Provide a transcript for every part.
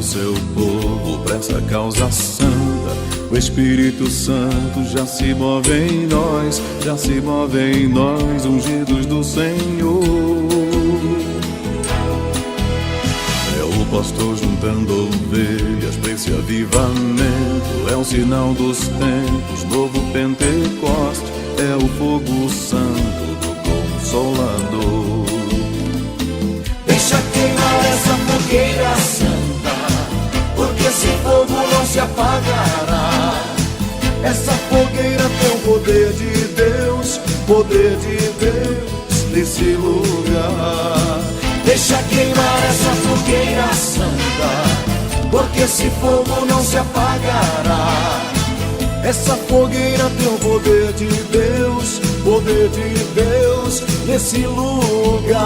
seu povo pra essa causa santa. O Espírito Santo já se move em nós, já se move em nós, ungidos do Senhor. É o pastor juntando ovelhas pra esse avivamento. É um sinal dos tempos, novo Pentecoste. É o fogo santo do Consolador. Deixa queimar essa fogueira santa, porque esse fogo não se apagará. Essa fogueira tem o poder de Deus, poder de Deus nesse lugar. Deixa queimar essa fogueira santa, porque esse fogo não se apagará. Essa fogueira tem o poder de Deus, poder de Deus nesse lugar.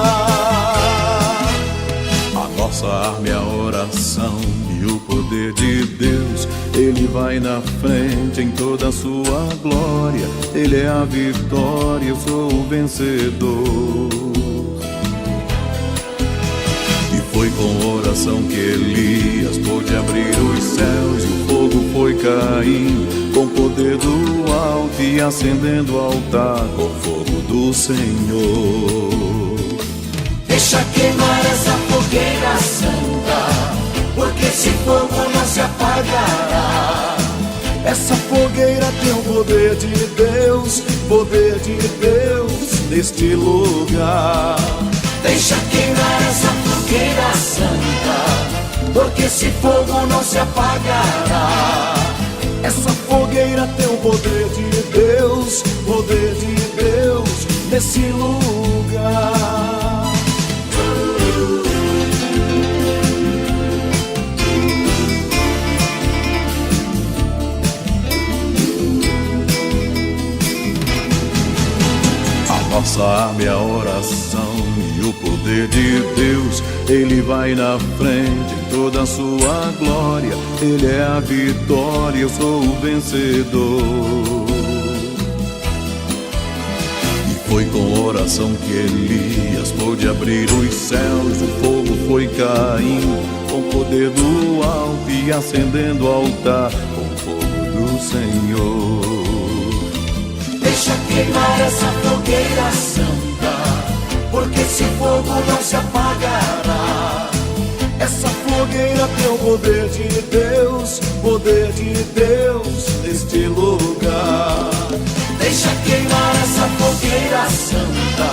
A nossa arma é a oração e o poder de Deus. Ele vai na frente em toda a sua glória. Ele é a vitória, eu sou o vencedor. E foi com oração que Elias pôde abrir os céus, e o fogo foi caindo com o poder do alto e acendendo o altar com o fogo do Senhor. Deixa queimar essa fogueira santa, porque esse fogo não se apagará. Essa fogueira tem o poder de Deus, poder de Deus neste lugar. Deixa queimar essa fogueira santa, porque esse fogo não se apagará. Essa fogueira tem o poder de Deus, poder de Deus nesse lugar. Nossa arma é a oração e o poder de Deus. Ele vai na frente em toda a sua glória. Ele é a vitória, eu sou o vencedor. E foi com oração que Elias pôde abrir os céus. O fogo foi caindo com o poder do alto e acendendo o altar com o fogo do Senhor. Deixa queimar essa fogueira santa, porque esse fogo não se apagará. Essa fogueira tem o poder de Deus, poder de Deus neste lugar. Deixa queimar essa fogueira santa,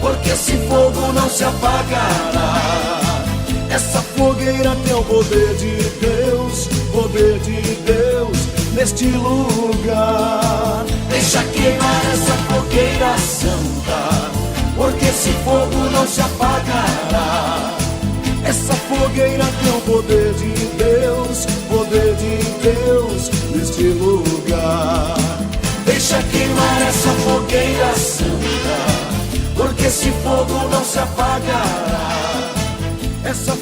porque esse fogo não se apagará. Essa fogueira tem o poder de Deus, poder de Deus neste lugar. Deixa queimar essa fogueira santa, porque esse fogo não se apagará. Essa fogueira tem o poder de Deus, poder de Deus neste lugar. Deixa queimar essa fogueira santa, porque esse fogo não se apagará. Essa